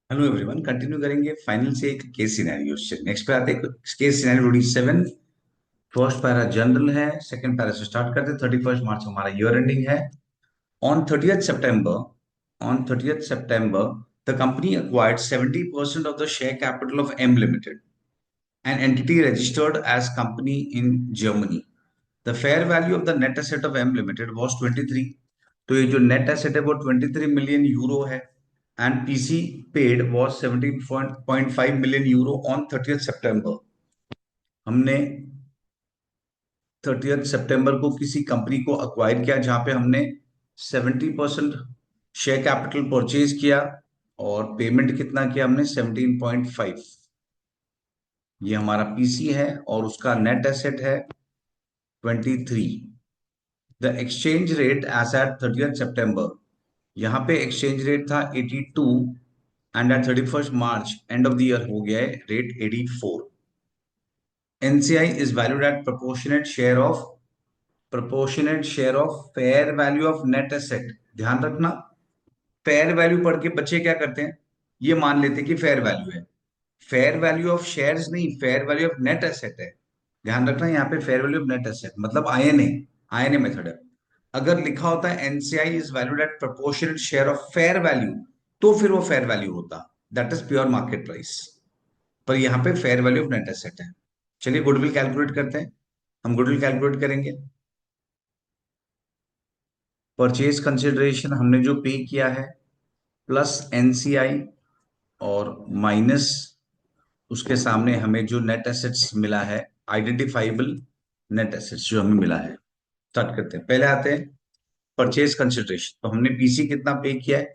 Hello everyone, continue करेंगे final से एक केस सिनेरियो से। नेक्स्ट पे आते हैं case scenario 7। First para general है, सेकंड पैरा से स्टार्ट करते हैं। 31 मार्च हमारा ईयर एंडिंग है। On 30th September the company acquired 70% of the share capital of M Limited, an entity registered as company in Germany. The fair value of the net asset of M Limited was 23। तो ये जो net asset है वो 23 million euro है। And PC paid was 17.5 million euro on 30th September। हमने 30th September को किसी company को अक्वायर किया जहां पे हमने 70% शेयर कैपिटल परचेज किया और पेमेंट कितना किया हमने 17.5। ये हमारा पीसी है और उसका नेट एसेट है 23। The exchange rate as at 30th September, यहाँ पे एक्सचेंज रेट था 82 and at 31st March end of the year हो गया है rate 84। NCI is valued at proportionate share of fair value of net asset. ध्यान रखना, fair value पढ़ के बच्चे क्या करते हैं, ये मान लेते हैं कि फेयर वैल्यू है। फेयर वैल्यू ऑफ शेयर्स नहीं, fair value of net asset है। ध्यान रखना, यहाँ पे fair value of net asset मतलब आईएनए मेथड है। अगर लिखा होता है NCI is valued at proportionate share of fair value, तो फिर वो फेयर वैल्यू होता, that is pure market price. पर यहाँ पे fair value of net asset है। चलिए गुडविल कैलकुलेट करते हैं। हम गुडविल कैलकुलेट करेंगे। परचेज कंसिडरेशन हमने जो पे किया है प्लस एनसीआई और माइनस उसके सामने हमें जो नेट एसेट्स मिला है, आइडेंटिफाइबल नेट एसेट्स जो हमें मिला है। स्टार्ट करते हैं, पहले आते हैं परचेज कंसिडरेशन। तो हमने पीसी कितना पे किया है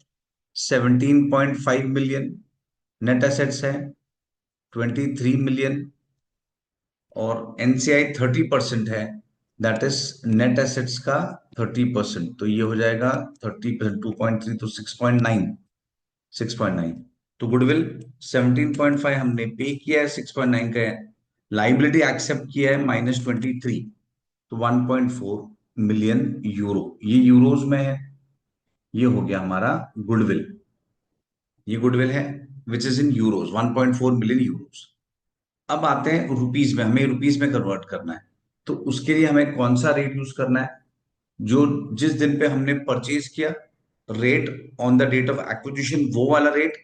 17.5 मिलियन। नेट एसेट्स है 23 मिलियन और एनसीआई 30% है, दैट इज नेट एसेट्स का 30%। तो ये हो जाएगा 30%, 2.3 तो 6.9। 6.9 तो गुडविल 17.5 हमने पे किया है, 6.9 का लाइबिलिटी एक्सेप्ट किया है -23, तो 1.4 मिलियन यूरो। ये यूरोज में है। ये हो गया हमारा गुडविल। ये गुडविल है which is in euros, 1.4 million euros. अब आते हैं रुपीज में, हमें रुपीज में कन्वर्ट करना है। तो उसके लिए हमें कौन सा रेट यूज करना है, जो जिस दिन पे हमने परचेज किया rate, on the date of acquisition वो वाला रेट,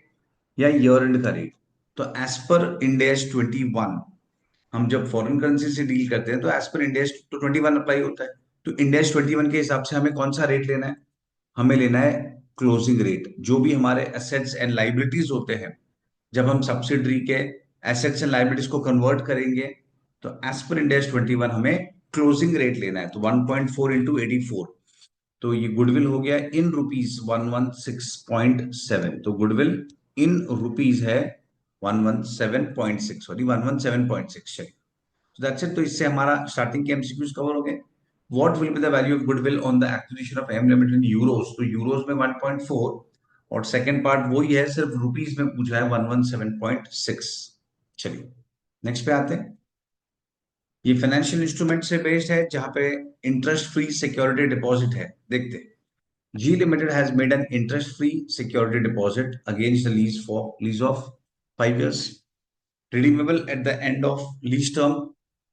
या ईयर एंड का रेट। तो एज पर इंड एस 21, हम जब फॉरेन करेंसी से डील करते हैं तो एज पर इंड एस तो 21 अप्लाई होता है। तो इंड एस 21 के हिसाब से हमें कौन सा रेट लेना है, हमें लेना है क्लोजिंग रेट। जो भी हमारे एसेट्स एंड लाइबिलिटीज होते हैं, जब हम सब्सिडरी के एसेट्स एंड लाइबिलिटीज को कन्वर्ट करेंगे, तो एज पर इंड एस 21 हमें क्लोजिंग रेट लेना है। तो 1.4 इंटू 84, तो ये गुडविल हो गया इन रुपीज 116.7। तो गुडविल इन रुपीज है 117.6, सॉरी 117.6। चलिए, तो दैट्स इट। तो इससे हमारा स्टार्टिंग के एमसीक्यूज कवर हो गए। What will be the value of goodwill on the acquisition of M Limited in euros. तो यूरोज में 1.4 और सेकंड पार्ट वही है, सिर्फ रुपीज में पूछा है 117.6। चलिए नेक्स्ट पे आते हैं। ये फाइनेंशियल इंस्ट्रूमेंट से बेस्ड है जहां पे इंटरेस्ट फ्री सिक्योरिटी डिपॉजिट है। देखते हैं। G Limited has made an interest-free security deposit against the lease of 5 years, redeemable at the end of lease term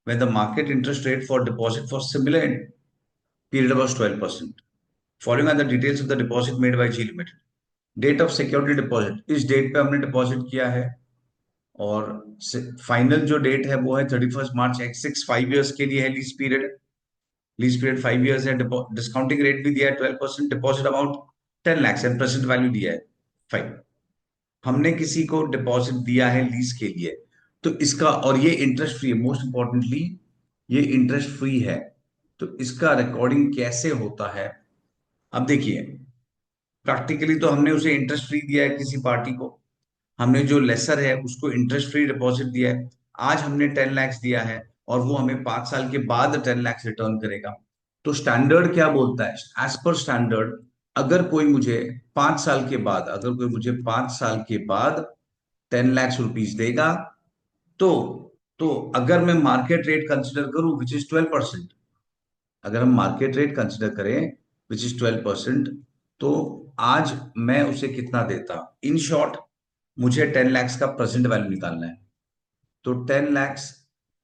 when the market interest rate for deposit for similar period was 12%. Following are the details of the deposit made by G Limited. Date of security deposit, इस date पे हमने deposit किया है और final जो date है वो है 31 मार्च। एक्स 5 इयर्स के लिए है lease period. Lease period 5 years है। डिस्काउंटिंग रेट भी दिया है 12%। Deposit amount 10 lakh and present value दिया है 5। हमने किसी को डिपॉजिट दिया है लीज के लिए, तो इसका, और ये इंटरेस्ट फ्री है, मोस्ट इंपॉर्टेंटली ये इंटरेस्ट फ्री है, तो इसका रिकॉर्डिंग कैसे होता है। अब देखिए, प्रैक्टिकली तो हमने उसे इंटरेस्ट फ्री दिया है किसी पार्टी को, हमने जो लेसर है उसको इंटरेस्ट फ्री डिपॉजिट दिया है। आज हमने 10 लाख दिया है और वो हमें 5 साल के बाद 10 लाख रिटर्न करेगा। तो स्टैंडर्ड क्या बोलता है, एज पर स्टैंडर्ड, अगर कोई मुझे 5 साल के बाद 10 लाख रुपीज देगा, तो अगर मैं मार्केट रेट कंसिडर करूं विच इज 12%, अगर हम मार्केट रेट कंसिडर करें विच इज 12%, तो आज मैं उसे कितना देता। इन शॉर्ट, मुझे 10 lakhs का प्रेजेंट वैल्यू निकालना है, तो 10 lakhs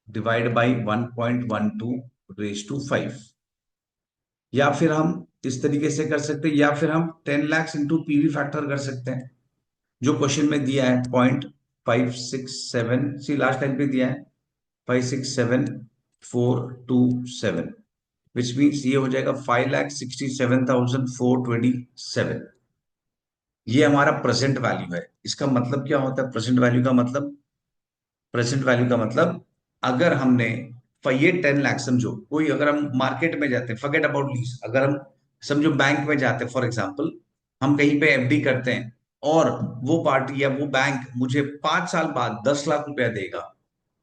divide by 1.12 raise to 5, या फिर हम इस तरीके से कर सकते हैं, या फिर हम 10 lakhs इंटू पीवी फैक्टर कर सकते हैं, जो क्वेश्चन में दिया है 0.567, सी लास्ट टाइम पे दिया है 567,427, विच मीन्स ये हो जाएगा 5,67,427। ये हमारा प्रेजेंट वैल्यू है। इसका मतलब क्या होता है प्रेजेंट वैल्यू का मतलब? प्रेजेंट वैल्यू का मतलब, अगर हमने ये 10 लाख, समझो कोई, अगर हम मार्केट में जाते हैं, फॉरगेट अबाउट लीज, अगर हम समझो बैंक में जाते हैं, फॉर एग्जांपल हम कहीं पे एफडी करते हैं, और वो पार्टी या वो बैंक मुझे 5 साल बाद 10 लाख रुपया देगा,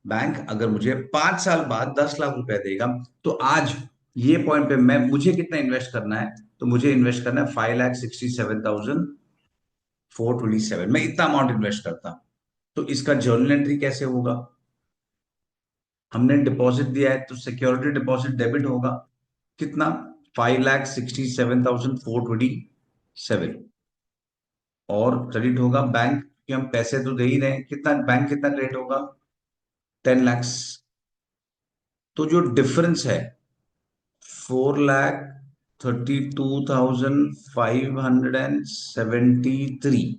बैंक अगर मुझे 5 साल बाद 10 लाख रुपया देगा, तो आज ये पॉइंट पे मैं मुझे कितना इन्वेस्ट करना है? तो मुझे इन्वेस्ट करना है 5,67,427, मैं इतना अमाउंट इन्वेस्ट करता हूं। तो इसका जर्नल एंट्री कैसे होगा? हमने डिपॉजिट दिया है, तो सिक्योरिटी डिपॉजिट डेबिट होगा, कितना? 5,67,427। और क्रेडिट होगा बैंक, कि हम पैसे तो दे ही रहे हैं, कितना बैंक कितना क्रेडिट होगा? 10 lakhs। तो जो डिफरेंस है 4,32,573,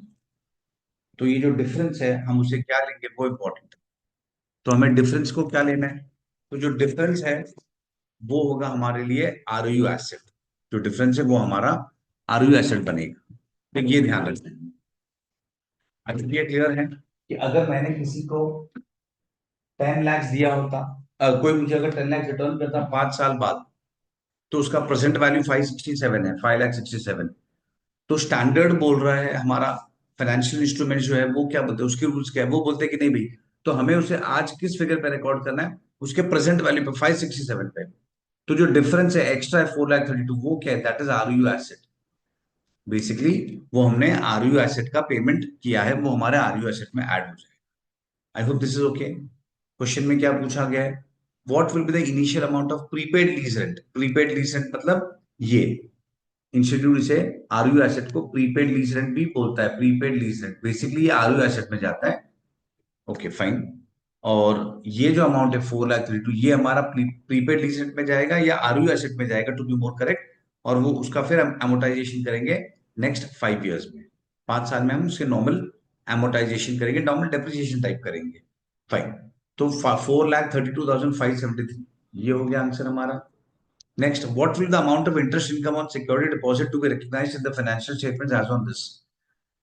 तो ये जो डिफरेंस है हम उसे क्या लेंगे, वो इंपॉर्टेंट है। तो हमें डिफरेंस को क्या लेना है? तो जो डिफरेंस है वो होगा हमारे लिए आरओयू एसेट। जो डिफरेंस है वो हमारा आरओयू एसेट बनेगा। तो ये ध्यान रखना है। अभी ये क्लियर है कि अगर मैंने किसी को 10 lakhs दिया होता, कोई मुझे अगर 10 lakhs रिटर्न करता 5 साल बाद, तो उसका प्रेजेंट वैल्यू 567 है, 5,67। तो स्टैंडर्ड बोल रहा है हमारा, फाइनेंशियल इंस्ट्रूमेंट जो है वो क्या बोलते हैं, उसके रूल्स क्या है, वो बोलते हैं कि नहीं भाई, तो हमें उसे आज किस फिगर पे रिकॉर्ड करना है? उसके प्रेजेंट वैल्यू पे, 567 पे। तो जो डिफरेंस है एक्स्ट्रा है 4,32, वो क्या है? That is RU asset. Basically वो हमने आरयू एसेट का पेमेंट किया है, वो हमारे आरयू एसेट में ऐड हो जाएगा। आई hope this is okay. Question में क्या पूछा गया है? What will be the initial amount of prepaid lease rent? Prepaid lease rent मतलब ये इंस्टीट्यूट इसे आरयू एसेट को प्रीपेड लीज रेंट भी बोलता है। प्रीपेड लीज रेंट बेसिकली ये आरयू एसेट में जाता है। Okay fine. और ये जो अमाउंट है 4,32, ये हमारा प्रीपेड लीज रेंट में जाएगा या आरयू एसेट में जाएगा, टू बी मोर करेक्ट। और वो उसका फिर हम एमोटाइजेशन करेंगे नेक्स्ट 5 years में। 5 साल में हम उसके नॉर्मल एमोटाइजेशन करेंगे, नॉर्मल डेप्रिसिएशन टाइप करेंगे। फाइन। तो 4,32,573, ये हो गया आंसर हमारा। Next, what will the amount of interest income on security deposit to be recognised in the financial statements as on this?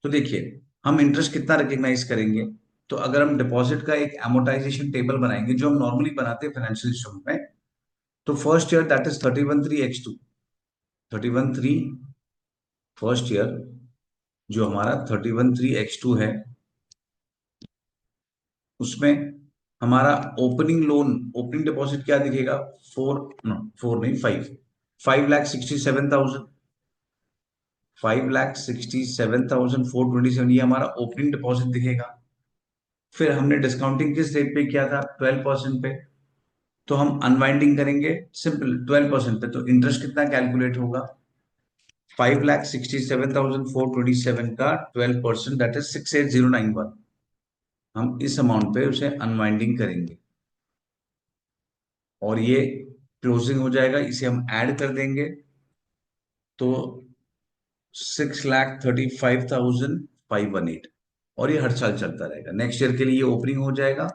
तो देखिए, हम इंटरेस्ट कितना रिकॉग्नाइज करेंगे? तो अगर हम डिपॉजिट का एक एमोटाइजेशन टेबल बनाएंगे, जो हम नॉर्मली बनाते हैं फाइनेंशियल इंस्ट्रूमेंट में, तो first year that is 31,3x2। 31,3 first year, जो हमारा 31,3x2 है, उसमें हमारा ओपनिंग लोन, ओपनिंग डिपॉजिट क्या दिखेगा? 4 नहीं, 5,67,000, 5,67,427, ये हमारा ओपनिंग डिपॉजिट दिखेगा। फिर हमने डिस्काउंटिंग किस रेट पे किया था? 12% पे। तो हम अनवाइंडिंग करेंगे, सिंपल 12% पे, तो इंटरेस्ट कितना कैलकुलेट होगा? 5,67,427 का 12%, दैट इज 68091। हम इस अमाउंट पे उसे अनवाइंडिंग करेंगे और ये क्लोजिंग हो जाएगा, इसे हम ऐड कर देंगे, तो 6,35,518। और ये हर साल चलता रहेगा। नेक्स्ट ईयर के लिए ये ओपनिंग हो जाएगा,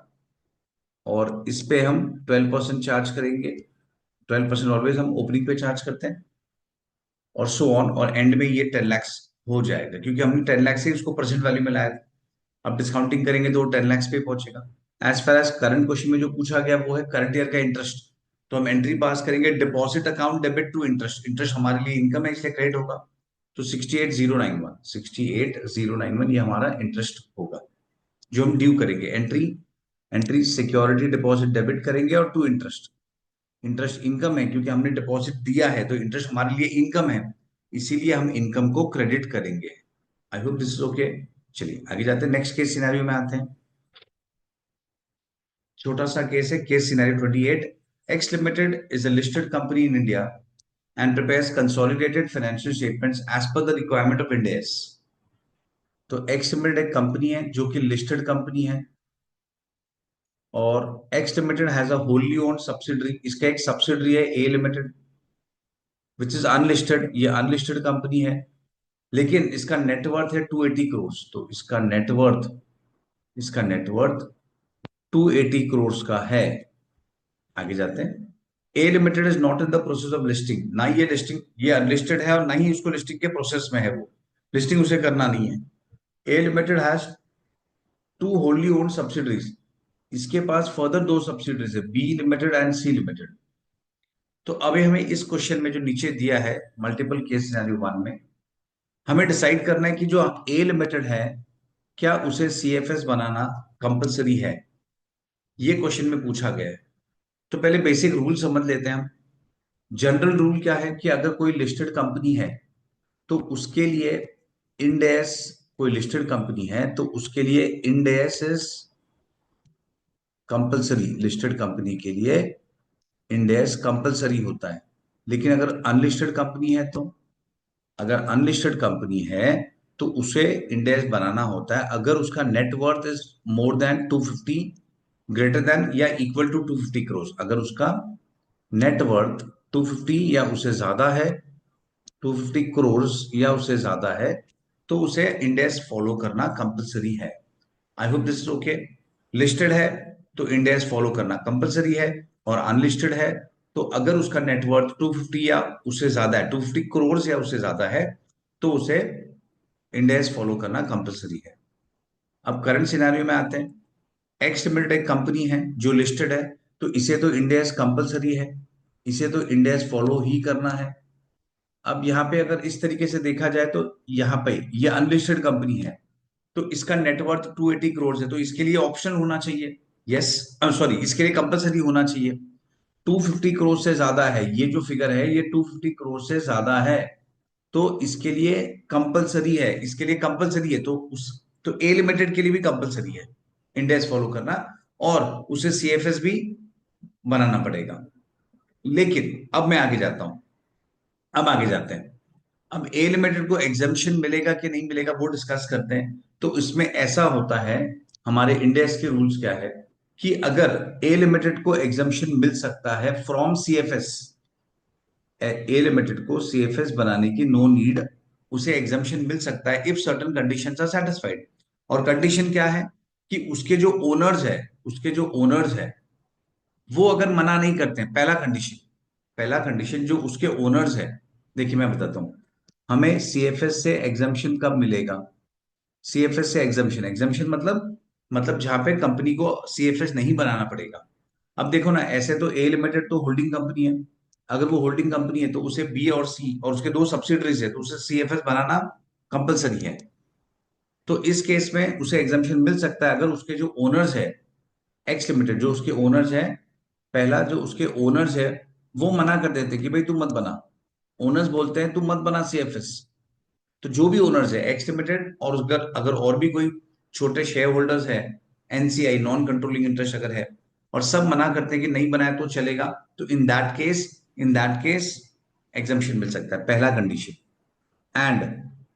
और इस पे हम 12% चार्ज करेंगे। 12% ऑलवेज हम ओपनिंग पे चार्ज करते हैं, और सो ऑन, और एंड में ये 10 lakhs हो जाएगा, क्योंकि हमने 10 lakhs से उसको प्रेजेंट वैल्यू में लाया था। अब डिस्काउंटिंग करेंगे तो 10 lakhs पे पहुंचेगा। As far as current question में जो पूछा गया वो है करंट ईयर का इंटरेस्ट। तो हम एंट्री पास करेंगे, deposit account debit to interest. Interest हमारे लिए इनकम है, इसलिए क्रेडिट होगा। तो 68,091 ये हमारा इंटरेस्ट होगा, जो हम ड्यू करेंगे। एंट्री, सिक्योरिटी डिपॉजिट डेबिट करेंगे, और टू इंटरेस्ट, इंटरेस्ट इनकम है, क्योंकि हमने डिपॉजिट दिया है, तो इंटरेस्ट हमारे लिए इनकम है, इसीलिए हम इनकम को क्रेडिट करेंगे। आई होप दिस इज ओके। चलिए आगे जाते हैं, नेक्स्ट केस सिनेरियो में आते हैं। छोटा सा केस है, case scenario 28। X limited is a listed company in India and prepares consolidated financial statements as per the requirement of Ind AS। तो एक्स लिमिटेड एक कंपनी है जो कि लिस्टेड कंपनी है, और x limited has a wholly owned subsidiary, इसका एक subsidiary है A limited which is unlisted, ये अनलिस्टेड कंपनी है, लेकिन इसका नेटवर्थ है 280 करोड़। तो इसका नेटवर्थ 280 करोड़ का है। आगे जाते हैं। A limited is not in the process of listing, ना ये लिस्टिंग, ये अनलिस्टेड है और ना ही इसको लिस्टिंग के प्रोसेस में है, वो लिस्टिंग उसे करना नहीं है। A limited has two wholly owned subsidiaries, इसके पास फर्दर दो सब्सिडरीज है, B limited and C limited. तो अभी हमें इस क्वेश्चन में जो नीचे दिया है मल्टीपल केस सिनेरियो 1 में, हमें डिसाइड करना है कि जो ए लिमिटेड है क्या उसे सीएफएस बनाना कंपलसरी है, ये क्वेश्चन में पूछा गया है। तो पहले बेसिक रूल समझ लेते हैं हम। जनरल रूल क्या है कि अगर कोई लिस्टेड कंपनी है तो उसके लिए इंड एस, कोई लिस्टेड कंपनी है तो उसके लिए end AS is compulsory, listed company के लिए इंड एस कंपलसरी होता है। लेकिन अगर अनलिस्टेड कंपनी है तो, अगर अनलिस्टेड कंपनी है तो उसे इंडेक्स बनाना होता है अगर उसका net worth is more than 250, greater than या इक्वल टू 250 करोड़। अगर उसका नेटवर्थ 250 या उससे ज्यादा है, 250 करोड़ या उससे ज्यादा है, तो उसे इंडेक्स फॉलो करना कंपलसरी है। आई hope this is okay. Listed है तो इंडेक्स फॉलो करना कंपलसरी है, और अनलिस्टेड है तो अगर उसका नेटवर्थ 250 या उससे ज्यादा है, 250 करोड़ या उससे ज्यादा है, तो उसे इंडेक्स फॉलो करना कंपलसरी है। अब करंट सिनेरियो में आते हैं। एक्स लिमिटेड एक कंपनी है जो लिस्टेड है, तो इसे तो इंडेक्स कंपलसरी है, इसे तो इंडेक्स फॉलो ही करना है। अब यहाँ पे अगर इस तरीके से देखा जाए तो यहाँ पे ये अनलिस्टेड कंपनी है, तो इसका नेटवर्थ 280 करोड़ है, तो इसके लिए ऑप्शन होना चाहिए, यस सॉरी, इसके लिए कंपलसरी होना चाहिए। 250 करोड़ से ज्यादा है, ये जो फिगर है ये 250 करोड़ से ज्यादा है, तो इसके लिए कंपलसरी है, इसके लिए कंपलसरी है, तो ए लिमिटेड के लिए भी कंपलसरी है इंडेक्स फॉलो करना, और उसे सीएफएस भी बनाना पड़ेगा। लेकिन अब मैं आगे जाता हूं, अब आगे जाते हैं। अब ए लिमिटेड को एग्जाम्शन मिलेगा कि नहीं मिलेगा वो डिस्कस करते हैं। तो इसमें ऐसा होता है, हमारे इंडेक्स के रूल्स क्या है कि अगर ए लिमिटेड को एग्जाम्शन मिल सकता है फ्रॉम सीएफएस, ए लिमिटेड को सीएफएस बनाने की नो नीड, उसे एग्जाम्शन मिल सकता है if certain conditions are satisfied. और कंडीशन क्या है कि उसके जो ओनर्स है, उसके जो ओनर्स है वो अगर मना नहीं करते हैं, पहला कंडीशन, पहला कंडीशन जो उसके ओनर्स है। देखिए मैं बताता हूं, हमें सीएफएस से एग्जाम्शन कब मिलेगा। सीएफएस से एग्जाम्शन, एग्जाम्शन मतलब जहां पे कंपनी को सीएफएस नहीं बनाना पड़ेगा। अब देखो ना, ऐसे तो ए लिमिटेड तो होल्डिंग कंपनी है, अगर वो होल्डिंग कंपनी है तो उसे बी और सी और उसके दो सब्सिडरीज है, तो उसे सीएफएस बनाना कंपलसरी है। तो इस केस में उसे एग्जाम्शन मिल सकता है अगर उसके जो ओनर्स है, एक्स लिमिटेड जो उसके ओनर्स है, पहला जो उसके ओनर्स है वो मना कर देते हैं कि भाई तू मत बना, ओनर्स बोलते हैं तू मत बना सीएफएस। तो जो भी ओनर्स है एक्स लिमिटेड, और अगर अगर और भी कोई छोटे शेयर होल्डर्स है, एनसीआई नॉन कंट्रोलिंग इंटरेस्ट अगर है, और सब मना करते हैं कि नहीं बनाया तो चलेगा, तो इन दैट केस एग्जाम्शन मिल सकता है, पहला condition. And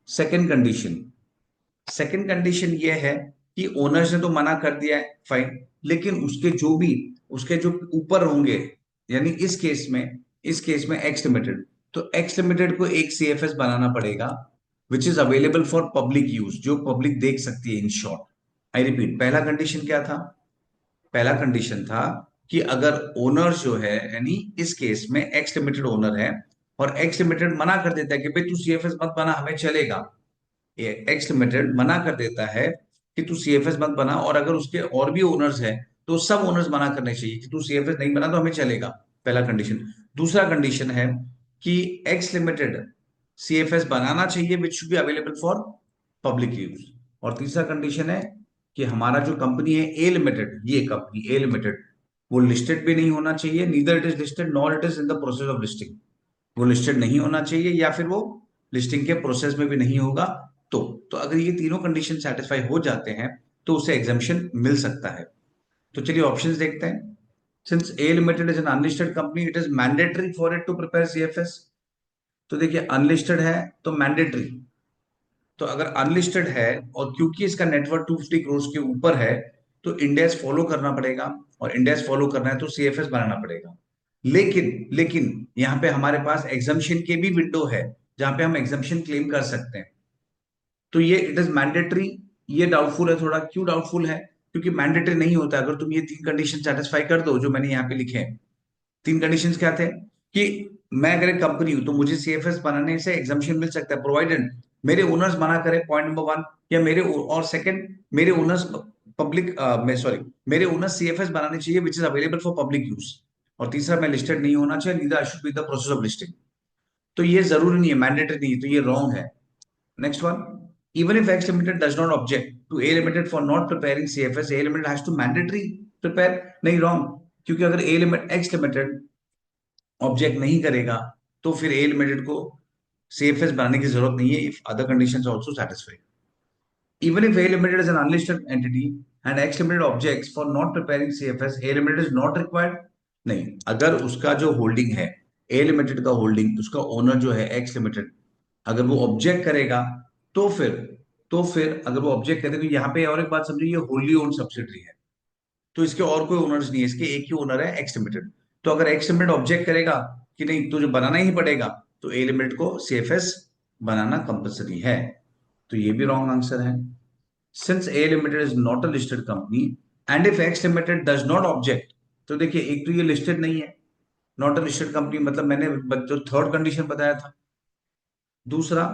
second condition, second condition ये है कि ओनर्स ने तो मना कर दिया है, फाइन, लेकिन उसके जो ऊपर होंगे, यानी इस केस में एक्स लिमिटेड, तो एक्स लिमिटेड को एक सीएफएस बनाना पड़ेगा which is available for public use, जो पब्लिक देख सकती है, इन शॉर्ट। आई रिपीट, पहला कंडीशन क्या था, पहला कंडीशन था कि अगर ओनर जो है, यानी इस केस में एक्स लिमिटेड ओनर है, और एक्स लिमिटेड मना कर देता है कि भाई तू सीएफएस मत बना, हमें चलेगा, एक्स लिमिटेड मना कर देता है कि तू सीएफएस मत बना, और अगर उसके और भी ओनर्स हैं तो सब ओनर्स मना करने चाहिए कि तू सीएफएस नहीं बना तो हमें चलेगा, पहला कंडीशन। दूसरा कंडीशन है कि एक्स लिमिटेड सीएफएस बनाना चाहिए which should be available for public use. और तीसरा कंडीशन है कि हमारा जो कंपनी है ए लिमिटेड, ये कंपनी ए लिमिटेड, वो लिस्टेड भी नहीं होना चाहिए, neither it is listed nor it is in the process of listing, वो लिस्टेड नहीं होना चाहिए या फिर वो लिस्टिंग के प्रोसेस में भी नहीं होगा। तो अगर ये तीनों कंडीशन सेटिस्फाई हो जाते हैं तो उसे एग्जाम्शन मिल सकता है। तो चलिए ऑप्शंस देखते हैं। Since A limited is an unlisted company, it is mandatory for it to prepare CFS. तो देखिए अनलिस्टेड है तो मैंडेटरी, तो अगर अनलिस्टेड है और क्योंकि इसका नेटवर्क 250 करोड़ के ऊपर है, तो इंडेक्स फॉलो करना पड़ेगा, और इंडेक्स फॉलो करना है तो सीएफएस बनाना पड़ेगा। लेकिन यहाँ पे हमारे पास एग्जाम्शन के भी विंडो है, जहां पे हम एग्जाम्शन क्लेम कर सकते हैं। तो ये इट इज मैंडेटरी, ये डाउटफुल है थोड़ा। क्यों डाउटफुल है? क्योंकि मैंडेटरी नहीं होता। अगर तुम ये तीन कंडीशन सेटिस्फाई कर दो जो मैंने यहाँ पे लिखे हैं, तीन कंडीशंस क्या थे कि मैं अगर एक कंपनी हूं तो मुझे सीएफएस बनाने से एग्जाम्शन मिल सकता है, प्रोवाइडेड मेरे ओनर्स मना करें, पॉइंट नंबर वन। या मेरे और सेकंड, मेरे ओनर्स पब्लिक मैं सॉरी मेरे ओनर्स सीएफएस बनाने चाहिए which is available for public use. और तीसरा, मैं लिस्टेड नहीं होना चाहिए, neither I should be the process of listing. तो ये जरूरी नहीं है, मैंडेटरी नहीं है, तो ये रॉन्ग है। Next one, even if X Limited does not object to A Limited for not preparing CFS, A Limited has to mandatory prepare। नहीं, wrong। क्योंकि अगर A Limited X Limited object नहीं करेगा तो फिर ए लिमिटेड को सीएफएस बनाने की जरूरत नहीं है, if other conditions are also satisfied. Even if A limited is an unlisted entity and X Limited objects for not preparing CFS, A limited is not required. नहीं, अगर उसका जो होल्डिंग है, ए लिमिटेड का होल्डिंग, उसका owner जो है X limited, अगर वो ऑब्जेक्ट करेगा तो फिर अगर वो ऑब्जेक्ट करे, तो यहाँ पे और एक बात समझिए, ये होली ओन सब्सिडरी है, तो इसके और कोई ओनर्स नहीं है, इसके एक ही ओनर है एक्स लिमिटेड। तो अगर एक्स लिमिटेड ऑब्जेक्ट करेगा कि नहीं तुझे बनाना ही पड़ेगा, तो ए लिमिटेड को सीएफएस बनाना कंपलसरी है। तो ये भी रॉन्ग आंसर है। Since A limited is not a listed company and if x limited does not object, तो देखिए एक तो ये लिस्टेड नहीं है, नॉट अ लिस्टेड कंपनी, मतलब मैंने जो थर्ड कंडीशन बताया था। दूसरा,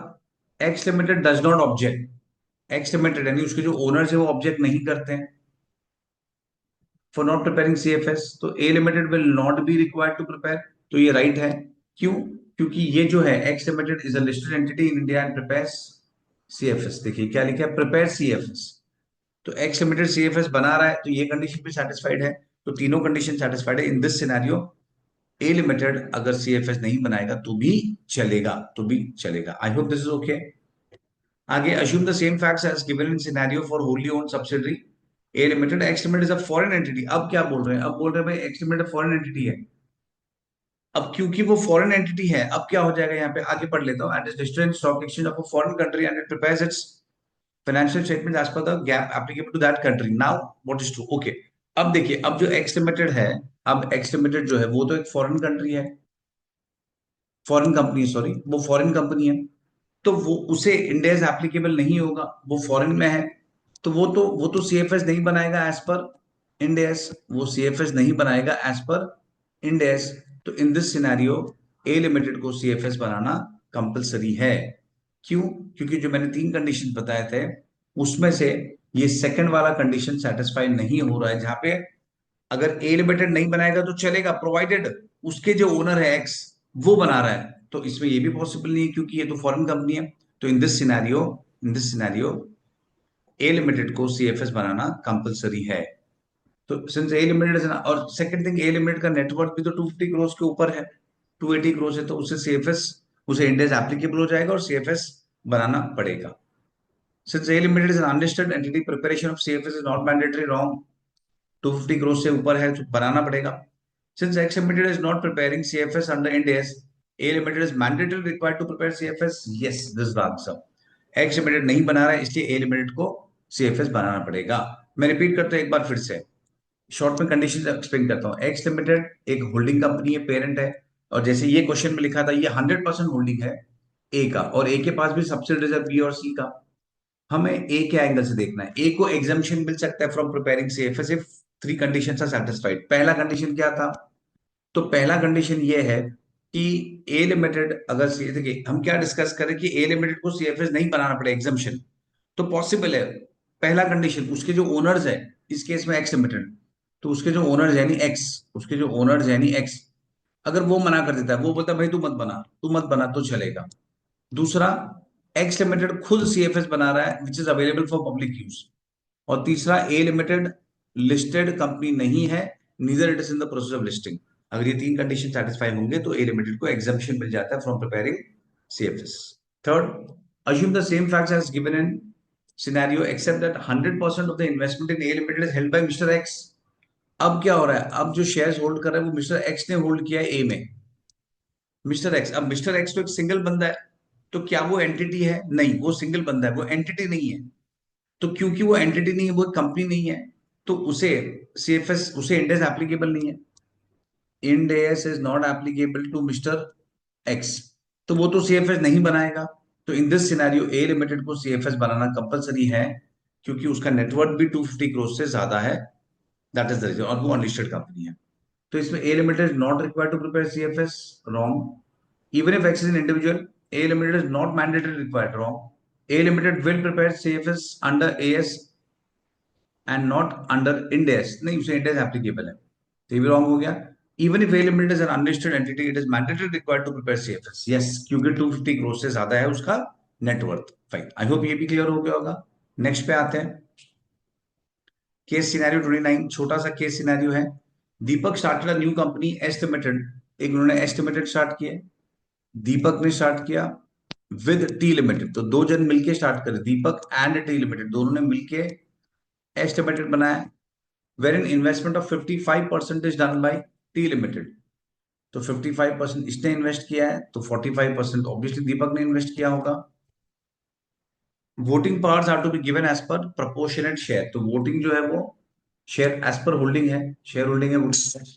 x limited does not object, x limited यानी उसके जो ओनर्स है वो ऑब्जेक्ट नहीं करते हैं फॉर नॉट प्रिपेयरिंग सीएफएस, तो A limited will not be required to prepare. तो ये राइट है। क्यों? क्योंकि ये जो है X limited is a listed entity in India and prepares CFS. देखिए क्या लिखा है, प्रिपेयर सीएफएस। तो एक्स लिमिटेड सीएफएस बना रहा है, तो ये कंडीशन भी सेटिस्फाइड है। तो तीनों कंडीशन सेटिस्फाइड है इन दिस सिनेरियो। ए लिमिटेड अगर सीएफएस नहीं बनाएगा तो भी चलेगा, आई होप दिस इज ओके। आगे, assume the same facts as given in scenario for wholly owned subsidiary A Limited, X Limited is a foreign entity। अब क्या बोल रहे हैं? अब बोल रहे हैं भाई X Limited फॉरेन एंटिटी है। अब क्योंकि वो फॉरेन एंटिटी है, अब क्या हो जाएगा यहाँ पे, आगे पढ़ लेता हूँ। And is listed in stock exchange of a foreign country and it prepares its financial statement as per the GAAP applicable to that country. Now what is true? Okay, अब देखिए, अब जो एक्स लिमिटेड है, अब x limited जो है वो तो एक फॉरेन कंट्री है, फॉरेन कंपनी है, सॉरी, वो फॉरेन कंपनी है। तो वो उसे इंडेस एप्लीकेबल नहीं होगा, वो फॉरेन में है। तो वो तो सीएफएस नहीं बनाएगा एज पर इंडेस, वो सीएफएस नहीं बनाएगा एज पर इंडेस। तो in this scenario A limited को सीएफएस बनाना कंपलसरी है। क्यों? क्योंकि जो मैंने तीन कंडीशन बताए थे उसमें से ये सेकंड वाला कंडीशन सेटिस्फाई नहीं हो रहा है, जहां पे अगर ए लिमिटेड नहीं बनाएगा तो चलेगा, प्रोवाइडेड उसके जो ओनर है एक्स वो बना रहा है। तो इसमें ये भी पॉसिबल नहीं है क्योंकि ये तो फॉरेन कंपनी है। तो in this scenario A limited को सीएफएस बनाना कंपलसरी है। तो सिंस ए लिमिटेड है ना, और सेकंड थिंग, ए लिमिटेड का नेटवर्क भी तो 250 करोड़ के ऊपर है, 280 करोड़ है, तो उसे सीएफएस, उसे इंडेस एप्लीकेबल हो जाएगा और सीएफएस बनाना पड़ेगा। Since A limited is an unlisted entity, preparation of CFS is not mandatory, wrong. 250 crore से ऊपर है तो बनाना पड़ेगा। Since X Limited is not preparing CFS under Ind AS, A Limited is mandatorily required to prepare CFS। Yes, this is the answer। X Limited नहीं बना रहा है, इसलिए A Limited को CFS बनाना पड़ेगा। मैं रिपीट करता हूं एक बार फिर से, शॉर्ट में कंडीशन एक्सप्लेन करता हूँ। X Limited एक होल्डिंग कंपनी है, पेरेंट है, और जैसे ये क्वेश्चन में लिखा था, ये 100% होल्डिंग है ए का, और ए के पास भी सब्सिडीज है बी और सी का। हमें ए के एंगल से देखना है। ए को एग्जाम्शन मिल सकता है from preparing CFS if three conditions are satisfied. पहला कंडीशन क्या था? तो पहला कंडीशन ये है कि ए लिमिटेड अगर देखिए हम क्या डिस्कस करें कि ए लिमिटेड को सीएफएस नहीं बनाना पड़े, एग्जाम्शन तो पॉसिबल है। पहला कंडीशन, उसके जो ओनर्स है, इस केस में एक्स लिमिटेड, तो उसके जो ओनर्स यानी एक्स, उसके जो ओनर्स यानी एक्स, अगर वो मना कर देता है, वो बोलता है भाई तू मत बना तो चलेगा। दूसरा, एक्स लिमिटेड खुद सीएफएस बना रहा है which is available for public use. और तीसरा, ए लिमिटेड लिस्टेड कंपनी नहीं है, neither it is in the process of listing. अगर ये तीन कंडीशन सेटिस्फाई होंगे तो ए लिमिटेड को एग्जाम्पशन मिल जाता है from preparing CFS. Third, assume the same facts as given in scenario except that 100% of the investment in A Limited is held by Mr. X। अब क्या हो रहा है, अब जो शेयर्स होल्ड कर रहा है वो मिस्टर एक्स ने होल्ड किया है ए में, मिस्टर एक्स। अब मिस्टर एक्स तो एक सिंगल बंदा है, तो क्या वो एंटिटी है? नहीं, वो सिंगल बंदा है, वो एंटिटी नहीं है। तो क्योंकि वो एंटिटी नहीं है, वो कंपनी नहीं है, तो उसे सीएफएस, उसे इंड एस एप्लीकेबल नहीं है। Ind AS is not applicable to Mr X, तो वो तो सीएफएस नहीं बनाएगा। तो in this scenario A limited को सीएफएस बनाना कंपलसरी है, क्योंकि उसका नेटवर्थ भी 250 करोड़ से ज्यादा है। दैट इज द रीजन, और वो अनलिस्टेड कंपनी है। तो इसमें A limited is not required to prepare CFS, wrong. Even if X is an individual, A limited is not mandatory required, wrong. A limited will prepare CFS under AS and not under Ind AS, नहीं उसे end AS applicable है, तो ये भी wrong हो गया। Even if A limited is an unlisted entity, it is mandatory required to prepare CFS, yes, क्योंकि 250 करोड़ से ज्यादा है उसका नेटवर्थ। फाइन, आई होप ये भी क्लियर हो गया होगा। नेक्स्ट पे आते हैं, केस सिनेरियो 29, छोटा सा केस सिनेरियो है। Deepak started a new company S limited, एक उन्होंने एस लिमिटेड स्टार्ट किया, दीपक ने स्टार्ट किया विद टी लिमिटेड, तो दो जन मिलके स्टार्ट करे, दीपक एंड टी लिमिटेड, दोनों ने मिलके एस लिमिटेड बनाया, wherein investment of 55% is done by T Limited. तो 55% इसने इन्वेस्ट किया है, तो 45% ऑब्वियसली दीपक ने इन्वेस्ट किया होगा। Voting powers are to be given as per proportionate share, तो वोटिंग जो है वो शेयर एज पर होल्डिंग है, शेयर होल्डिंग है voting.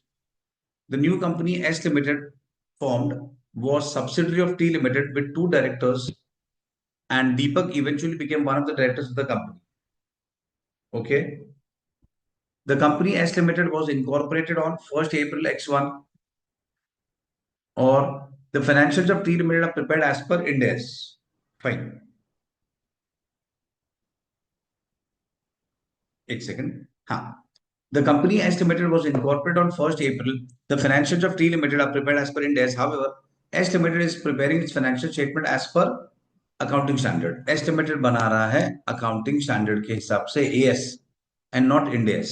The new company S Limited formed was subsidiary of T Limited with two directors, and Deepak eventually became one of the directors of the company. Okay. The company S Limited was incorporated on 1st April X1, or the financials of T Limited are prepared as per Ind AS. Fine. एक second, हाँ, the company S Limited was incorporated on 1st April. The financials of T Limited are prepared as per Ind AS. However, S Limited is preparing its financial statement as per accounting standard. S limited बना रहा है accounting standard के हिसाब से as and not end S.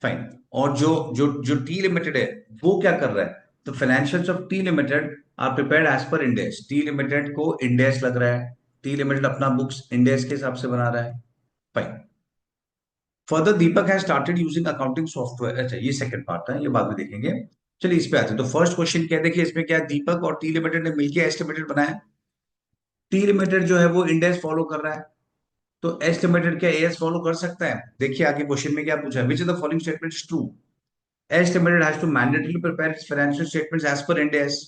Fine. और जो जो जो टी लिमिटेड है वो क्या कर रहा है, तो financials of T Limited are prepared as per Ind AS. T Limited को इंड एस लग रहा है, टी लिमिटेड अपना बुक्स इंड एस के हिसाब से बना रहा है। Fine. Further Deepak has started using accounting software, अच्छा ये सेकंड पार्ट है, ये बाद में देखेंगे। चलिए इस पे आते हैं। तो फर्स्ट क्वेश्चन क्या है, देखिए इसमें क्या है, दीपक और टी लिमिटेड ने मिलकर एस लिमिटेड बनाया। टी लिमिटेड जो है वो इंड एस फॉलो कर रहा है, तो एस लिमिटेड क्या एएस फॉलो कर सकता है? देखिए आगे क्वेश्चन में क्या पूछा है, which of the following statement is true. S limited has to mandatorily prepare its financial statements as per Ind AS.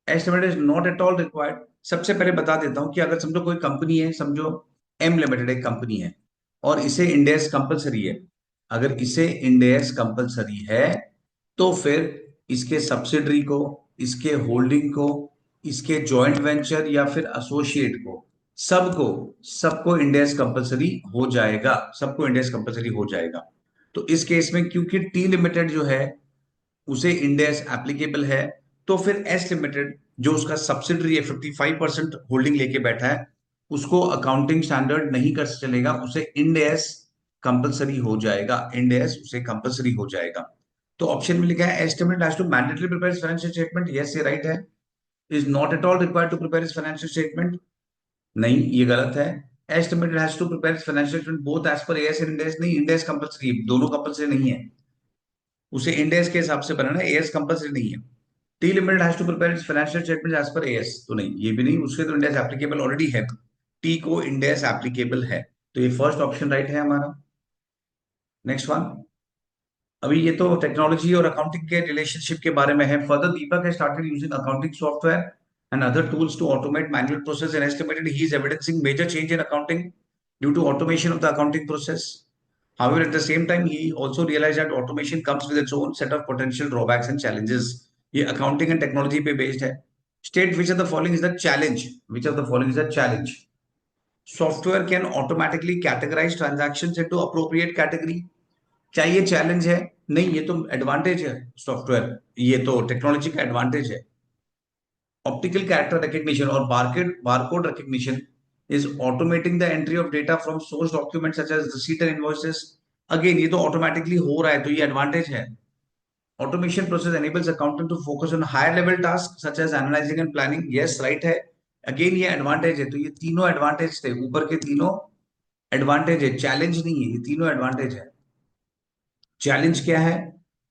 S limited is not at all required. सबसे पहले बता देता हूं कि अगर समझो कोई कंपनी है, समझो एम लिमिटेड एक कंपनी है, और इसे इंड एस कंपलसरी है, अगर इसे इंड एस कंपलसरी है, तो फिर इसके सब्सिडरी को, इसके होल्डिंग को, इसके जॉइंट वेंचर या फिर एसोसिएट को, सबको सबको इंड एस कंपलसरी हो जाएगा, सबको इंड एस कंपलसरी हो जाएगा। तो इस केस में क्योंकि टी लिमिटेड जो है उसे इंड एस एप्लीकेबल है, तो फिर एस लिमिटेड जो उसका सब्सिडरी है 55% होल्डिंग लेके बैठा है, उसको अकाउंटिंग स्टैंडर्ड नहीं कर चलेगा, उसे इंड एस कंपलसरी हो जाएगा, इंड एस उसे कंपलसरी हो जाएगा। तो ऑप्शन में लिखा है estimate has to mandatory prepare financial statement, yes ये राइट है। Is not at all required to prepare financial statement, नहीं ये गलत है। Estimated has to prepare financial statement both as per AS and Ind AS, नहीं Ind AS compulsory, दोनों compulsory नहीं है, उसे इंड एस के हिसाब से बनाना है, एएस कंपलसरी नहीं है। T Limited has to prepare its financial statement as per AS, तो नहीं ये भी नहीं, उसके तो इंड एस एप्लीकेबल ऑलरेडी है, टी को इंड एस एप्लीकेबल है, तो ये फर्स्ट ऑप्शन राइट है हमारा। नेक्स्ट वन, अभी ये तो टेक्नोलॉजी और अकाउंटिंग के रिलेशनशिप के बारे में है। Further Deepak has started using accounting software and other tools to automate manual process, and estimated he is evidencing major change in accounting due to automation of the accounting process. However, at the same time, he also realized that automation comes with its own set of potential drawbacks and challenges. ये accounting and technology पे based है। State which of the following is the challenge. Which of the following is the challenge? Software can automatically categorize transactions into appropriate category. क्या ये challenge है? नहीं, ये तो advantage है सॉफ्टवेयर, ये तो टेक्नोलॉजी का एडवांटेज है। Optical character recognition or barcode recognition is automating the entry of data from source documents such as receipt and invoices. Again, ये तो automatically हो रहा है, तो ये advantage है। Automation process enables accountant to focus on higher level tasks such as analyzing and planning. Yes, right है। Again, ये advantage है, तो ये तीनों advantage थे, ऊपर के तीनों advantage है, challenge नहीं है, ये तीनों advantage है। Challenge क्या है?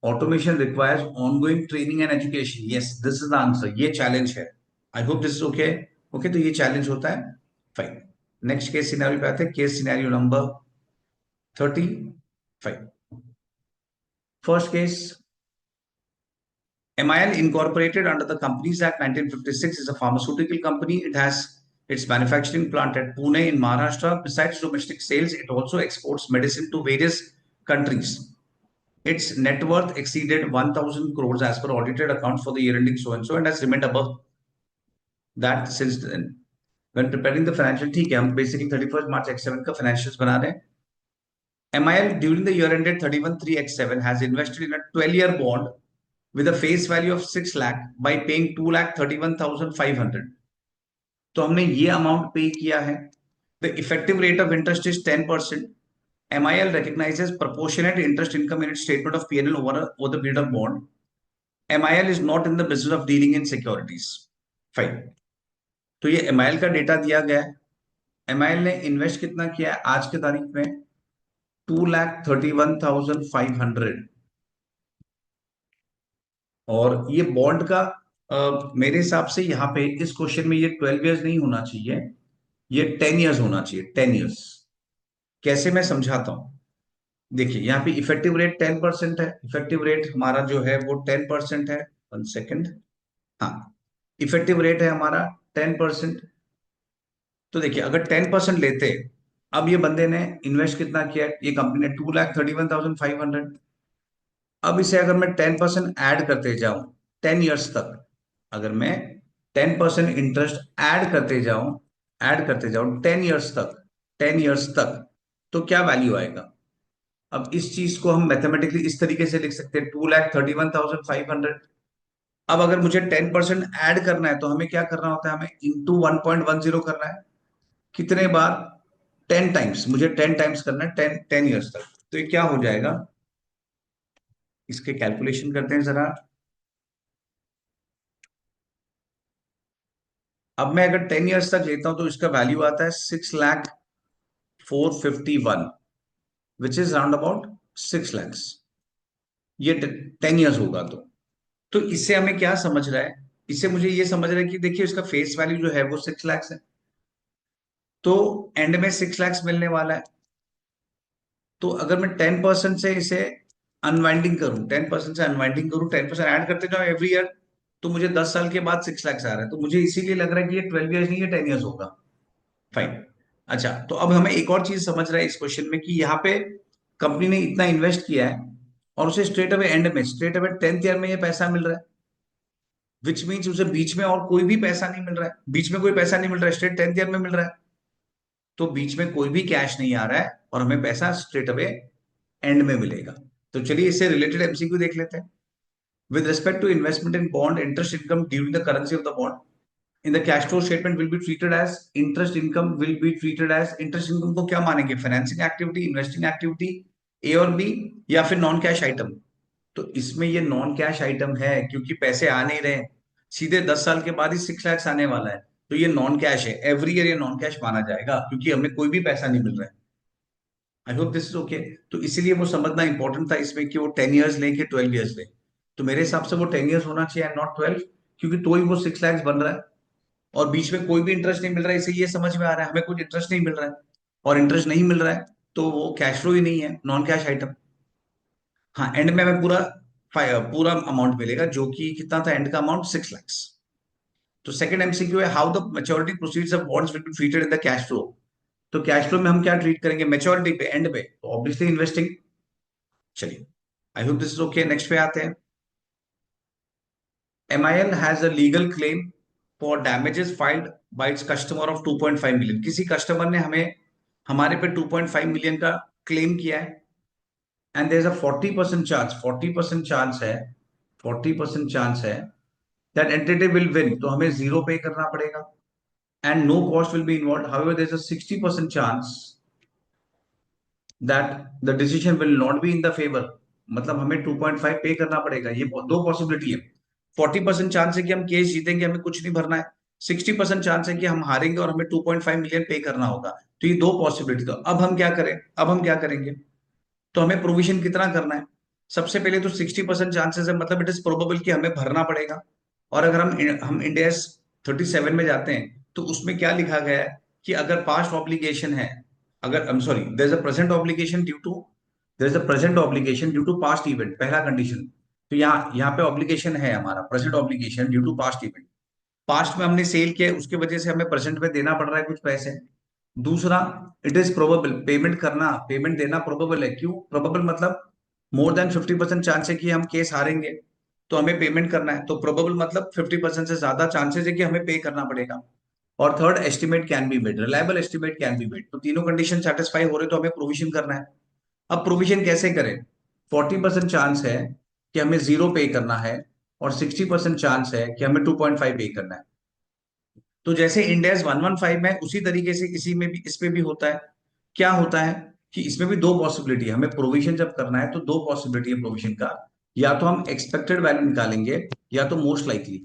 Automation requires ongoing training and education. Yes, this is the answer. ये challenge है। I hope this is okay. Okay, तो ये चैलेंज होता है। फाइन। नेक्स्ट केस सिनेरियो पे आते हैं, case scenario number 35। First case, MIL incorporated under the Companies Act 1956 is a pharmaceutical company. It has its manufacturing plant at Pune in Maharashtra. Besides domestic sales, it also exports medicine to various countries. Its net worth exceeded 1,000 crores as per audited accounts for the year ending so and so, and has remained above that since then. When preparing the financial, ठीक है, हम basically 31st March X7 का financials बना रहे हैं. MIL during the year ended 31/3/X7 has invested in a 12-year bond with a face value of 6 lakh by paying 2,31,500. तो हमने ये अमाउंट पे किया है. The effective rate of interest is 10%. MIL recognizes proportionate interest income in its statement of P&L over the period of bond. MIL is not in the business of dealing in securities. Fine. तो ये MIL का data दिया गया है. MIL ने invest कितना किया है आज के तारीख में? 2,31,500. और ये बॉन्ड का मेरे हिसाब से यहाँ पे इस क्वेश्चन में ये 12 इयर्स नहीं होना चाहिए, ये 10 इयर्स होना चाहिए. 10 इयर्स. कैसे, मैं समझाता हूं. देखिए यहाँ पे इफेक्टिव रेट 10% है. इफेक्टिव रेट हमारा जो है वो 10% है. 1 सेकेंड. हाँ, इफेक्टिव रेट है हमारा 10%. तो देखिए अगर 10% लेते, अब ये बंदे ने इन्वेस्ट कितना किया, ये कंपनी ने 2,31,500. अब इसे अगर मैं 10% ऐड करते जाऊं 10 इयर्स तक, अगर मैं 10% इंटरेस्ट ऐड करते जाऊं 10 इयर्स तक, 10 इयर्स तक, तो क्या वैल्यू आएगा? अब इस चीज को हम मैथमेटिकली इस तरीके से लिख सकते हैं, 2,31,500. अब अगर मुझे 10% ऐड करना है तो हमें क्या करना होता है, हमें इंटू 1.10 करना है. कितने बार? 10 टाइम्स. मुझे 10 टाइम्स करना है 10 ईयर्स तक. तो ये क्या हो जाएगा, इसके कैलकुलेशन करते हैं जरा. अब मैं अगर 10 इयर्स तक लेता हूं तो इसका वैल्यू आता है 6,04,51, which is round about 6 lakhs. ये 10 इयर्स होगा तो इससे हमें क्या समझ रहा है, इससे मुझे ये समझ रहा है कि देखिए इसका फेस वैल्यू जो है वो 6 lakhs है, तो एंड में 6 lakhs मिलने वाला है. तो अगर मैं 10% से इसे अनवाइंडिंग करूं, 10% ऐड करते जाओ एवरी ईयर, तो मुझे 10 साल के बाद 6 lakhs आ रहा है. तो मुझे इसीलिए लग रहा है कि ये 12 इयर्स नहीं, ये 10 इयर्स होगा. फाइन. अच्छा, तो अब हमें एक और चीज समझ रहा है इस क्वेश्चन में कि यहाँ पे कंपनी ने इतना इन्वेस्ट किया है और उसे स्ट्रेट अवे एंड में, स्ट्रेट अवे 10th ईयर में ये पैसा मिल रहा है, विच मीन्स उसे बीच में और कोई भी पैसा नहीं मिल रहा है. बीच में कोई पैसा नहीं मिल रहा है, स्ट्रेट 10th ईयर में मिल रहा है. तो बीच में कोई भी कैश नहीं आ रहा है और हमें पैसा स्ट्रेट अवे एंड में मिलेगा. तो चलिए इससे रिलेटेड एमसीक्यू देख लेते हैं. With respect to investment in bond, interest income during the currency of the bond in the cash flow statement will be treated as interest income. Will be treated as interest income को क्या मानेंगे, financing activity, investing activity, A और B, या फिर non cash item. तो इसमें ये non cash item है क्योंकि पैसे आ नहीं रहे, सीधे 10 साल के बाद ही 6 lakhs आने वाला है. तो ये नॉन कैश है, एवरी ईयर ये नॉन कैश माना जाएगा क्योंकि हमें कोई भी पैसा नहीं मिल रहा है. आई होप दिस इज ओके. तो इसीलिए वो समझना इंपॉर्टेंट था इसमें कि वो 10 इयर्स लें कि 12 इयर्स लें. तो मेरे हिसाब से वो 10 इयर्स होना चाहिए एंड नॉट 12, क्योंकि तो ही वो 6 lakhs बन रहा है और बीच में कोई भी इंटरेस्ट नहीं मिल रहा है. इसे ये समझ में आ रहा है हमें कुछ इंटरेस्ट नहीं मिल रहा है, और इंटरेस्ट नहीं मिल रहा है तो वो कैश फ्लो ही नहीं है, नॉन कैश आइटम. हाँ, एंड में हमें पूरा पूरा अमाउंट मिलेगा जो कि कितना था, एंड का अमाउंट 6 lakhs. तो सेकंड एमसीक्यू है, how the maturity proceeds of bonds will be treated in the cash flow. तो कैश फ्लो में हम क्या ट्रीट करेंगे, मैच्योरिटी पे, एंड पे, तो ऑब्वियसली इन्वेस्टिंग. चलिए, आई hope this is okay. Next पे आते हैं. MIL has a legal claim for damages filed by its customer of 2.5 million. किसी कस्टमर ने हमें हमारे पे 2.5 मिलियन का क्लेम किया है and there is a 40% chance, 40% chance है, 40% चांस है दैट एंटिटी विल विन. तो हमें जीरो पे करना पड़ेगा and no cost will be involve. However there is a 60% chance that the decision will not be in the favour. मतलब हमें 2.5 पे करना पड़ेगा. ये दो पॉसिबिलिटी है. 40% चांस है कि हम केस जीतेंगे, हमें कुछ नहीं भरना है. 60% चांस है कि हम हारेंगे और हमें 2.5 मिलियन पे करना होगा. तो ये दो पॉसिबिलिटी. तो अब हम क्या करें, अब हम क्या करेंगे, तो हमें प्रोविजन कितना करना है. सबसे पहले तो 60% चांसेस है, मतलब इट इज प्रोबेबल कि हमें भरना पड़ेगा. और अगर हम इंडिया 37 में जाते हैं तो उसमें क्या लिखा गया है कि अगर पास्ट ऑब्लिगेशन है, अगर I am sorry, there is a present obligation due to, there is a present obligation due to past event, पहला कंडीशन। तो यहाँ पे ऑब्लिगेशन है हमारा present obligation due to past event, past में हमने सेल किया है, उसके वजह से हमें प्रेजेंट में देना पड़ रहा है कुछ पैसे। दूसरा, इट इज प्रोबेबल, पेमेंट करना, पेमेंट देना प्रोबेबल है। क्यों प्रोबेबल? मतलब मोर देन 50% चांस है कि हम केस हारेंगे, तो हमें पेमेंट करना है। तो प्रोबेबल मतलब 50% से ज्यादा चांसेस है कि हमें पे करना पड़ेगा। और third, estimate can be made, reliable estimate can be made. तो तीनों कंडीशन सेटिस्फाई हो रहे तो हमें प्रोविजन करना है। अब प्रोविजन कैसे करें? 40% चांस है कि हमें 0 पे करना है, और 60% चांस है कि हमें 2.5 पे करना है। तो जैसे इंडेक्स 115 में, उसी तरीके से इसी में भी, इसमें भी होता है। क्या होता है कि इसमें भी दो पॉसिबिलिटी है, हमें प्रोविजन जब करना है तो दो पॉसिबिलिटी है प्रोविजन का। या तो हम एक्सपेक्टेड वैल्यू निकालेंगे, या तो मोस्ट लाइकली।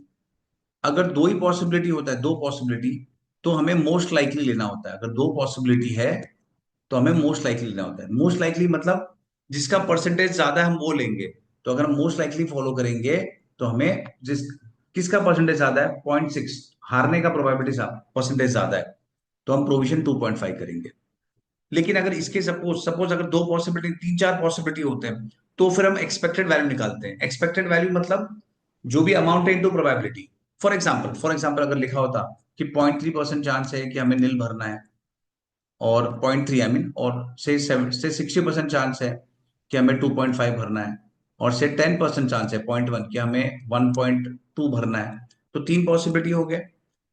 अगर दो ही पॉसिबिलिटी होता है, दो पॉसिबिलिटी, तो हमें मोस्ट लाइकली लेना होता है। अगर दो पॉसिबिलिटी है तो हमें मोस्ट लाइकली लेना होता है। मोस्ट लाइकली मतलब जिसका परसेंटेज ज्यादा है हम वो लेंगे। तो अगर हम मोस्ट लाइकली फॉलो करेंगे तो हमें जिस किसका परसेंटेज ज्यादा है, 0.6, हारने का प्रोबेबिलिटी परसेंटेज ज्यादा है, तो हम प्रोविजन 2.5 करेंगे। लेकिन अगर इसके सपोज सपोज अगर दो पॉसिबिलिटी, तीन चार पॉसिबिलिटी होते हैं, तो फिर हम एक्सपेक्टेड वैल्यू निकालते हैं। एक्सपेक्टेड वैल्यू मतलब जो भी अमाउंट है इनटू प्रोबेबिलिटी। फॉर एग्जाम्पल अगर लिखा होता कि 0.3% चांस है कि हमें नील भरना है, और 0.3 आई मीन, और से 60% चांस है कि हमें 2.5 भरना है, और से 10% चांस है, 0.1, कि हमें 1.2 भरना है। तो तीन पॉसिबिलिटी हो गए।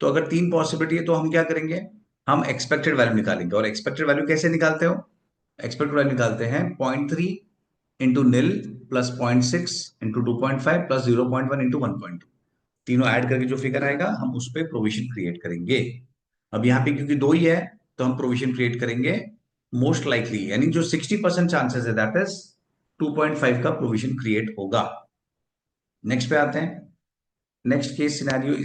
तो अगर तीन पॉसिबिलिटी है तो हम क्या करेंगे, हम एक्सपेक्टेड वैल्यू निकालेंगे। और एक्सपेक्टेड वैल्यू कैसे निकालते हो? एक्सपेक्टेड वैल्यू निकालते हैं 0.3 इंटू नील, प्लस 0.6 इंटू 2.5, प्लस 0.1 इंटू 1.2। तीनों ऐड करके जो फिगर आएगा हम उस पर प्रोविजन क्रिएट करेंगे। अब यहाँ पे क्योंकि दो ही है, तो हम प्रोविजन क्रिएट करेंगे मोस्ट लाइकली, यानी जो 60% चांसेस है, दैट इज 2.5 का प्रोविजन क्रिएट होगा। नेक्स्ट पे आते हैं। नेक्स्ट केस सिनेरियो,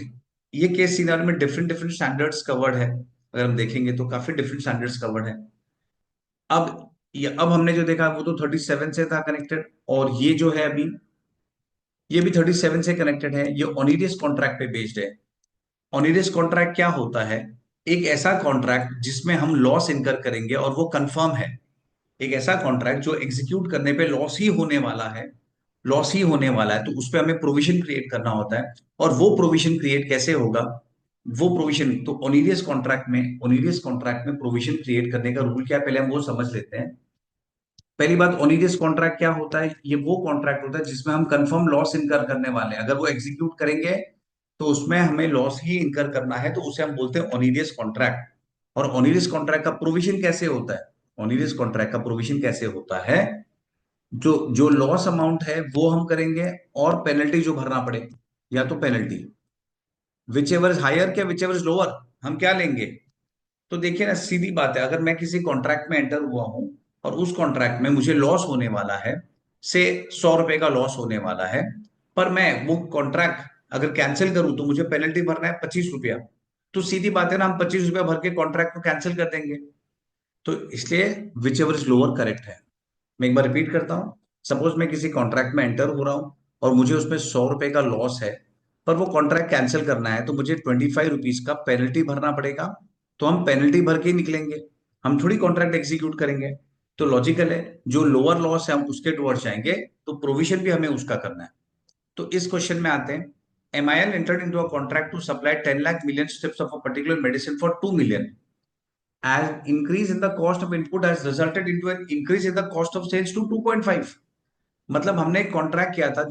ये केस सिनेरियो में डिफरेंट डिफरेंट स्टैंडर्ड्स कवर्ड है। अगर हम देखेंगे तो काफी डिफरेंट स्टैंडर्ड्स कवर्ड है। अब हमने जो देखा वो तो 37 से था कनेक्टेड, और ये जो है अभी, ये भी 37 से कनेक्टेड है। ये ऑनिरियस कॉन्ट्रैक्ट पे बेस्ड है। ऑनिरियस कॉन्ट्रैक्ट क्या होता है? एक ऐसा कॉन्ट्रैक्ट जिसमें हम लॉस इनकर करेंगे और वो कंफर्म है। एक ऐसा कॉन्ट्रैक्ट जो एग्जीक्यूट करने पे लॉस ही होने वाला है, लॉस ही होने वाला है, तो उस पे हमें प्रोविजन क्रिएट करना होता है। और वो प्रोविजन क्रिएट कैसे होगा? वो प्रोविजन तो ओनिरियस कॉन्ट्रैक्ट में प्रोविजन क्रिएट करने का रूल क्या है, पहले हम वो समझ लेते हैं। पहली बात, ओनिरियस कॉन्ट्रैक्ट क्या होता है? ये वो कॉन्ट्रैक्ट होता है जिसमें हम कंफर्म लॉस इनकर करने वाले हैं। अगर वो एग्जीक्यूट करेंगे तो उसमें हमें लॉस ही इनकर करना है, तो उसे हम बोलते हैं ओनिरियस कॉन्ट्रैक्ट। और ओनिरियस कॉन्ट्रैक्ट का प्रोविजन कैसे होता है? ओनिरियस कॉन्ट्रैक्ट का प्रोविजन कैसे होता है? जो जो लॉस अमाउंट है वो हम करेंगे, और पेनल्टी जो भरना पड़े, या तो penalty whichever is higher, क्या विच एवर इज लोअर, हम क्या लेंगे? तो देखिए ना, सीधी बात है, अगर मैं किसी कॉन्ट्रैक्ट में एंटर हुआ हूं और उस कॉन्ट्रैक्ट में मुझे लॉस होने वाला है, से 100 रुपए का लॉस होने वाला है, पर मैं वो कॉन्ट्रैक्ट अगर कैंसिल करूं तो मुझे पेनल्टी भरना है 25 रुपया। तो सीधी बात है ना, हम 25 रुपया भर के कॉन्ट्रैक्ट को कैंसिल कर देंगे। तो इसलिए which ever is lower correct है। मैं एक बार रिपीट करता हूं। सपोज मैं किसी कॉन्ट्रैक्ट में एंटर हो रहा हूं और मुझे उसमें 100 रुपए का लॉस है, पर वो कॉन्ट्रैक्ट कैंसिल करना है, तो मुझे 25 रुपीज का पेनल्टी भरना पड़ेगा। तो हम पेनल्टी भर के ही निकलेंगे, हम थोड़ी कॉन्ट्रैक्ट एग्जीक्यूट करेंगे। तो लॉजिकल है, जो लोअर लॉस है हम उसके टुवर्ड्स जाएंगे, तो प्रोविजन भी हमें उसका करना है। तो इस क्वेश्चन में आते हैं। MIL entered into a contract to supply 10 lakh million strips of a particular medicine for 2 million. As increase in the cost of input has resulted into an increase in the cost of sales to 2.5। मतलब हमने contract किया था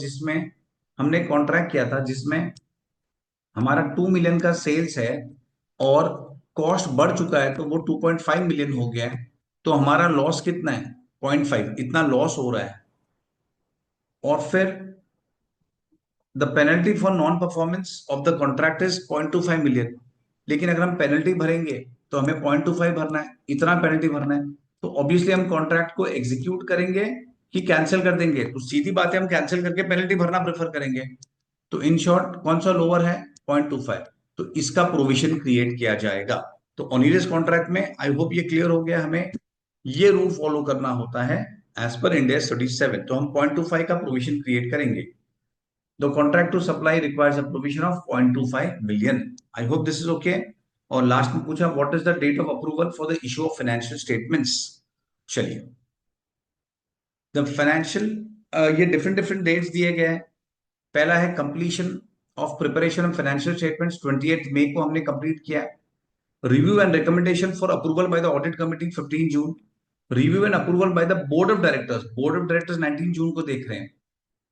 जिसमें हमारा 2 million का sales है, और cost बढ़ चुका है, तो वो 2.5 मिलियन हो गया है। तो हमारा लॉस कितना है? 0.5, इतना लॉस हो रहा है। और फिर the penalty for non performance of the contract is 0.25 million. लेकिन अगर हम पेनल्टी भरेंगे तो हमें 0.25 भरना है, इतना पेनल्टी भरना है। तो ऑब्वियसली हम कॉन्ट्रैक्ट को एग्जीक्यूट करेंगे कि कैंसिल कर देंगे? तो सीधी बात है, हम कैंसिल करके पेनल्टी भरना प्रेफर करेंगे। तो इन शॉर्ट कौन सा लोअर है? 0.25। तो इसका प्रोविजन क्रिएट किया जाएगा। तो ऑनिरियस कॉन्ट्रैक्ट में आई होप ये क्लियर हो गया, हमें ये रूल फॉलो करना होता है एज पर इंडिया 37। तो हम 0.25 का प्रोविजन क्रिएट करेंगे। The contract to supply requires a provision of 0.25 million. I hope this is okay. और लास्ट में पूछा what is the date of approval for the issue of financial statements. चलिए, the financial, ये different different dates दिए गए हैं। पहला है completion of preparation of financial statements, 28 मई को हमने कंप्लीट किया है। Review and recommendation for approval by the audit committee 15 June. Review and approval by the board of directors, board of directors 19 जून को देख रहे हैं।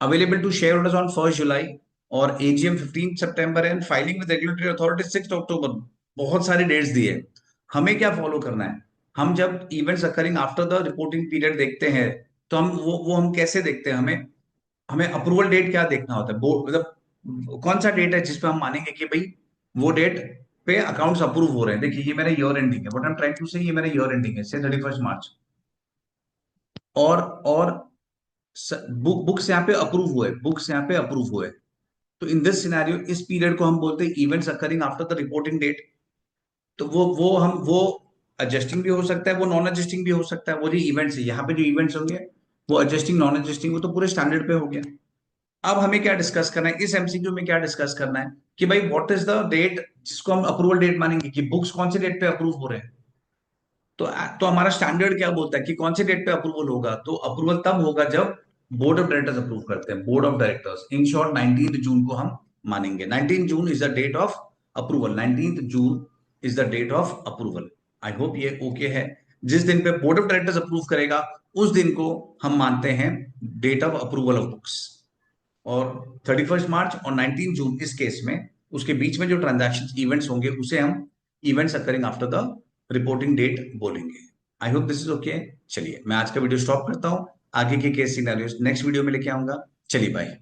Available to share holders on 1 July और एजीएम 15 सितंबर and filing with regulatory authority 6 अक्टूबर। बहुत सारे डेट्स दिए हैं। हमें क्या फॉलो करना है? हम जब events occurring after the reporting period देखते हैं, तो हम वो हम कैसे देखते हैं? हमें हमें अप्रूवल डेट क्या देखना होता है? बोर्ड मतलब कौन सा डेट है जिसपे हम मानेंगे कि भाई वो डेट पे अकाउंट्स अप्रूव हो रहे हैं। देखिए, ये मेरा ईयर एंडिंग है, what I am trying to say, ये मेरा ईयर एंडिंग है से 31 मार्च। और बुक्स यहाँ पे अप्रूव हुए, बुक्स यहाँ पे अप्रूव हुए। तो इन दिस सिनेरियो इस पीरियड को हम बोलते हैं events occurring after the reporting date. तो वो एडजस्टिंग भी हो सकता है, वो नॉन एडजस्टिंग भी हो सकता है। वो जो इवेंट्स है यहाँ पे, जो इवेंट्स होंगे वो एडजस्टिंग नॉन एडजस्टिंग, वो तो पूरे स्टैंडर्ड पे हो गया। अब हमें क्या डिस्कस करना है इस एमसीक्यू में? क्या डिस्कस करना है कि भाई व्हाट इज द डेट जिसको हम अप्रूवल डेट मानेंगे, कि बुक्स कौन से डेट पे अप्रूव हो रहे हैं। तो हमारा स्टैंडर्ड क्या बोलता है कि कौन से डेट पे अप्रूवल होगा? तो अप्रूवल तब होगा जब बोर्ड ऑफ डायरेक्टर्स अप्रूव करते हैं, board of directors. In short 19 जून को हम मानेंगे। 19 June is the date of approval, 19 June is the date of approval. I hope ये ओके है। जिस दिन पे बोर्ड ऑफ डायरेक्टर्स अप्रूव करेगा उस दिन को हम मानते हैं date of approval of books. और 31 मार्च और 19 जून इस केस में, उसके बीच में जो ट्रांजैक्शन इवेंट्स होंगे उसे हम events occurring after the reporting date बोलेंगे। I hope this is okay. चलिए, मैं आज का वीडियो स्टॉप करता हूं। आगे के केस सिनेरियोस नेक्स्ट वीडियो में लेके आऊंगा। चलिए, बाय।